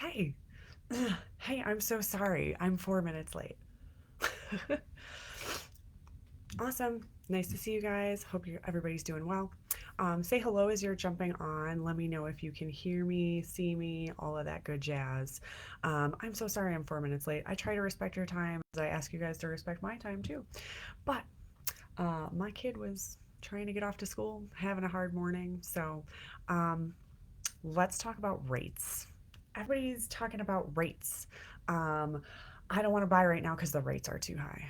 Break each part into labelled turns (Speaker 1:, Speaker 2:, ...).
Speaker 1: Hey, hey, I'm so sorry. I'm 4 minutes late. Awesome. Nice to see you guys. Hope everybody's doing well. Say hello as you're jumping on. Let me know if you can hear me, see me, all of that good jazz. I'm so sorry I'm 4 minutes late. I try to respect your time as I ask you guys to respect my time too. But my kid was trying to get off to school, having a hard morning. So um, let's talk about rates. Everybody's talking about rates. Um, I don't want to buy right now because the rates are too high.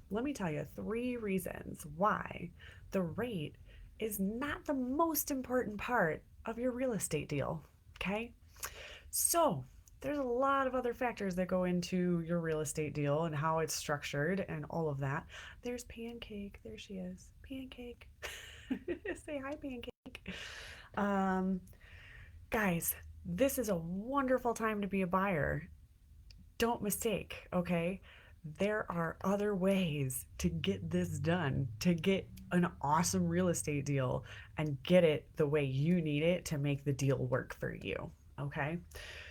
Speaker 1: Let me tell you 3 reasons why the rate is not the most important part of your real estate deal. Okay? So, there's a lot of other factors that go into your real estate deal and how it's structured and all of that. There's Pancake. There she is. Pancake. Say hi, Pancake. Um, Guys, this is a wonderful time to be a buyer. Don't mistake, okay? There are other ways to get this done, to get an awesome real estate deal and get it the way you need it to make the deal work for you, okay?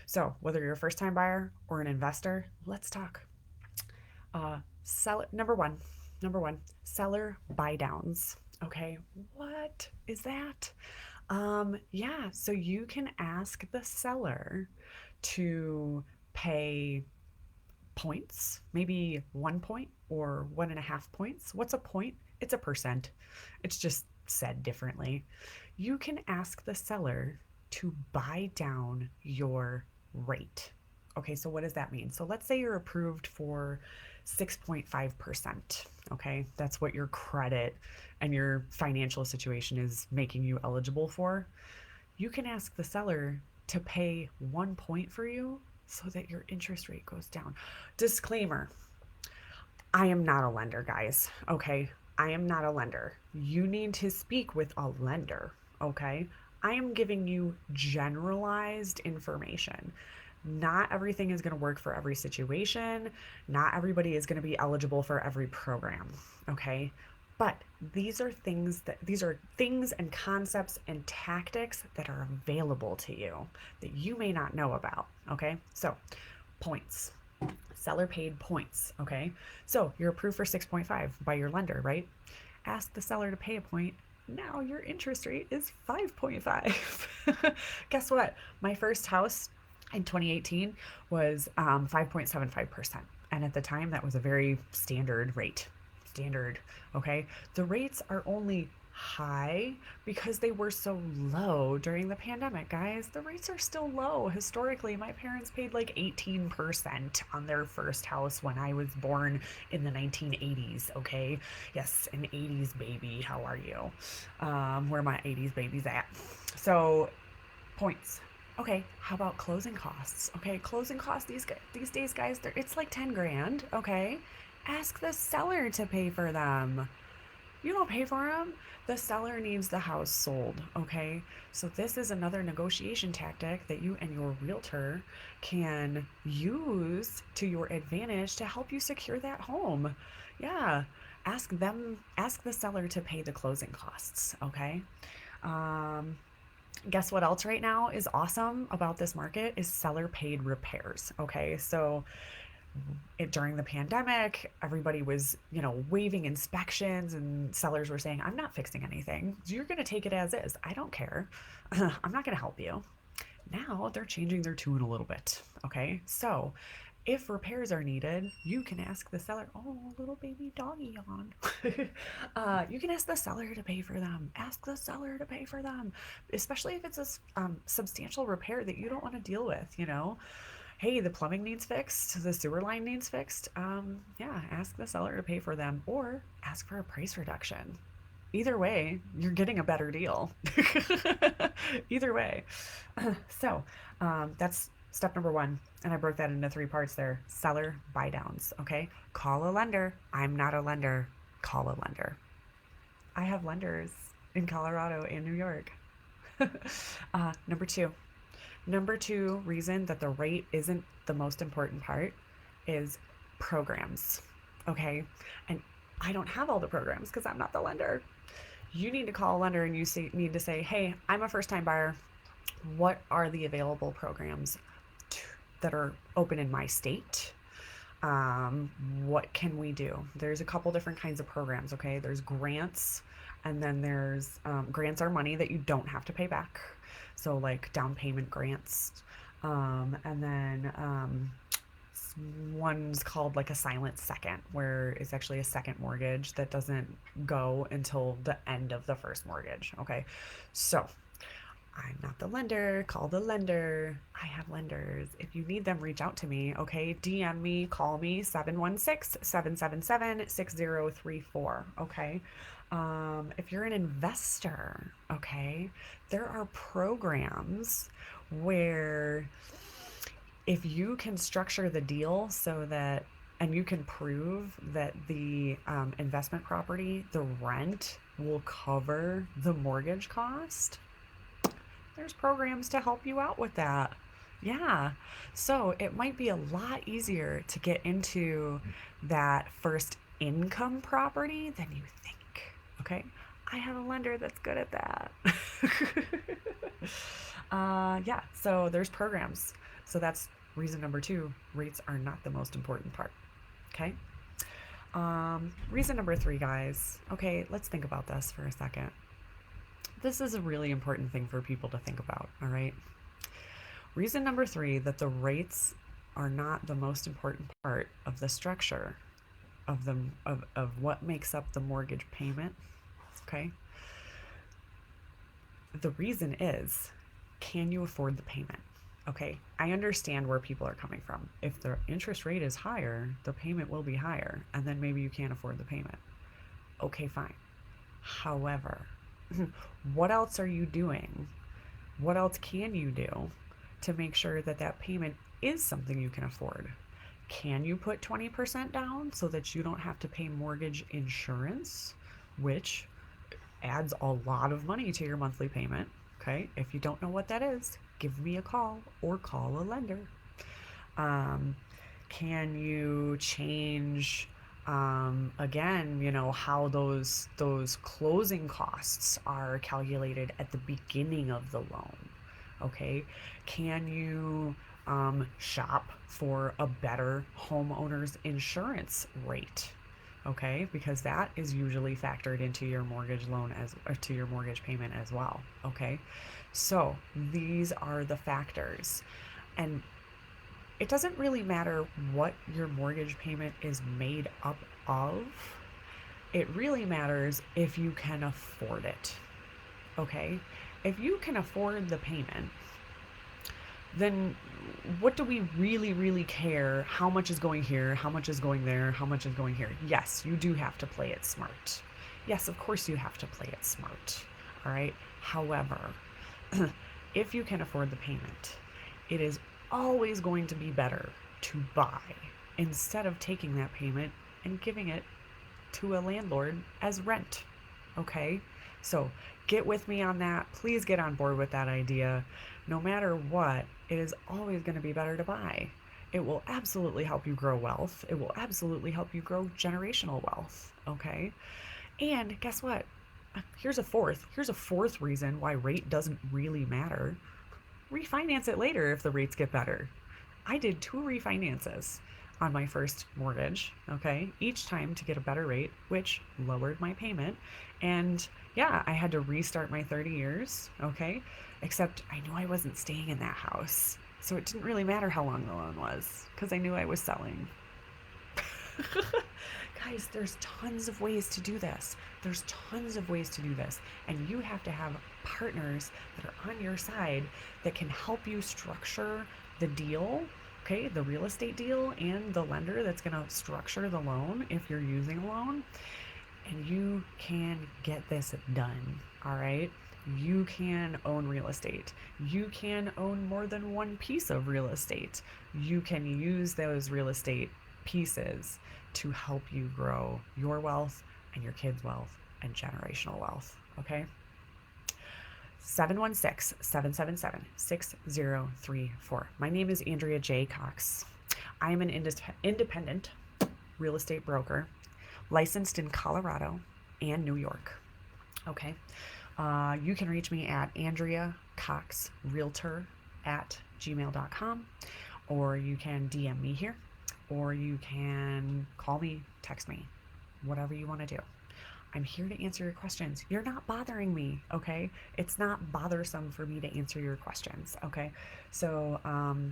Speaker 1: So, whether you're a first time buyer or an investor, let's talk. Sell number one, seller buy downs. Okay, what is that? Yeah, so you can ask the seller to pay points, maybe 1 point or 1.5 points. What's a point? It's a percent. It's just said differently. You can ask the seller to buy down your rate. Okay, so what does that mean? So let's say you're approved for 6.5%. Okay, that's what your credit and your financial situation is making you eligible for. You can ask the seller to pay 1 point for you so that your interest rate goes down. Disclaimer, I am not a lender, guys. Okay, I am not a lender. You need to speak with a lender. Okay, I am giving you generalized information. Not everything is going to work for every situation. Not everybody is going to be eligible for every program. Okay, but these are things and concepts and tactics that are available to you that you may not know about. Okay, so points. Seller paid points. Okay, so you're approved for 6.5 by your lender, right? Ask the seller to pay a point. Now your interest rate is 5.5. Guess what? My first house in 2018 was 5.75%. And at the time, that was a very standard rate. Standard, okay? The rates are only high because they were so low during the pandemic, guys. The rates are still low. Historically, my parents paid like 18% on their first house when I was born in the 1980s, okay? Yes, an 80s baby. How are you? Where my 80s babies at? So, points. Okay, how about closing costs? Okay, closing costs these days, guys, it's like 10 grand. Okay, ask the seller to pay for them. You don't pay for them. The seller needs the house sold. Okay, so this is another negotiation tactic that you and your realtor can use to your advantage to help you secure that home. Yeah, ask the seller to pay the closing costs. Okay. Um, Guess what else right now is awesome about this market is seller paid repairs. Okay, so during the pandemic, everybody was, waiving inspections, and sellers were saying, I'm not fixing anything. You're going to take it as is. I don't care. I'm not going to help you. Now they're changing their tune a little bit. Okay, so if repairs are needed, you can ask the seller. Oh, little baby doggy yawn. You can ask the seller to pay for them. Ask the seller to pay for them, especially if it's a substantial repair that you don't want to deal with. Hey, the plumbing needs fixed, the sewer line needs fixed. Yeah, ask the seller to pay for them, or ask for a price reduction. Either way, you're getting a better deal. Either way. So that's step number one. And I broke that into 3 parts there. Seller buy downs. Okay. Call a lender. I'm not a lender. Call a lender. I have lenders in Colorado and New York. Number two. Number two reason that the rate isn't the most important part is programs. Okay. And I don't have all the programs because I'm not the lender. You need to call a lender and need to say, hey, I'm a first time buyer. What are the available programs? that are open in my state. What can we do? There's a couple different kinds of programs, okay? There's grants, and then there's grants are money that you don't have to pay back. So, like down payment grants. And then one's called like a silent second, where it's actually a second mortgage that doesn't go until the end of the first mortgage, okay? So, I'm not the lender. Call the lender. I have lenders. If you need them, reach out to me. Okay. DM me, call me 716-777-6034. Okay. If you're an investor, okay, there are programs where if you can structure the deal so that and you can prove that the investment property, the rent will cover the mortgage cost, there's programs to help you out with that. Yeah. So it might be a lot easier to get into that first income property than you think. Okay. I have a lender that's good at that. Yeah. So there's programs. So that's reason number 2. Rates are not the most important part. Okay. Reason number 3, guys. Okay. Let's think about this for a second. This is a really important thing for people to think about, all right? Reason number 3 that the rates are not the most important part of the structure of what makes up the mortgage payment, okay? The reason is, can you afford the payment? Okay, I understand where people are coming from. If the interest rate is higher, the payment will be higher, and then maybe you can't afford the payment. Okay, fine. However, what else are you doing? What else can you do to make sure that that payment is something you can afford? Can you put 20% down so that you don't have to pay mortgage insurance, which adds a lot of money to your monthly payment? Okay, if you don't know what that is, give me a call or call a lender. Can you change again, how those closing costs are calculated at the beginning of the loan? Okay, can you shop for a better homeowner's insurance rate? Okay, because that is usually factored into your mortgage loan or to your mortgage payment as well. Okay, so these are the factors, and it doesn't really matter what your mortgage payment is made up of. It really matters if you can afford it. Okay? If you can afford the payment, then what do we really, really care? How much is going here? How much is going there? How much is going here? Yes, you do have to play it smart. Yes, of course you have to play it smart. All right? However, if you can afford the payment, it is always going to be better to buy instead of taking that payment and giving it to a landlord as rent. Okay? So get with me on that. Please get on board with that idea. No matter what, it is always going to be better to buy. It will absolutely help you grow wealth. It will absolutely help you grow generational wealth. Okay? And guess what? Here's a fourth reason why rate doesn't really matter. Refinance it later if the rates get better. I did 2 refinances on my first mortgage, okay, each time to get a better rate, which lowered my payment. And yeah, I had to restart my 30 years, okay, except I knew I wasn't staying in that house. So it didn't really matter how long the loan was because I knew I was selling. Guys, there's tons of ways to do this. There's tons of ways to do this. And you have to have partners that are on your side that can help you structure the deal, okay, the real estate deal, and the lender that's going to structure the loan if you're using a loan. And you can get this done, all right? You can own real estate. You can own more than one piece of real estate. You can use those real estate pieces to help you grow your wealth and your kids' wealth and generational wealth, okay? 716-777-6034. My name is Andrea J Cox. I am an independent real estate broker licensed in Colorado and New York, okay? You can reach me at andreacoxrealtor@gmail.com, or you can DM me here, or you can call me, text me, whatever you want to do. I'm here to answer your questions. You're not bothering me, okay? It's not bothersome for me to answer your questions, okay? So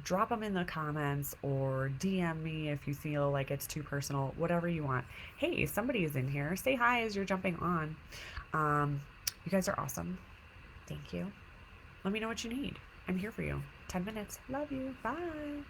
Speaker 1: drop them in the comments or DM me if you feel like it's too personal, whatever you want. Hey, somebody is in here. Say hi as you're jumping on. Um, you guys are awesome. Thank you. Let me know what you need. I'm here for you. 10 minutes. Love you. Bye.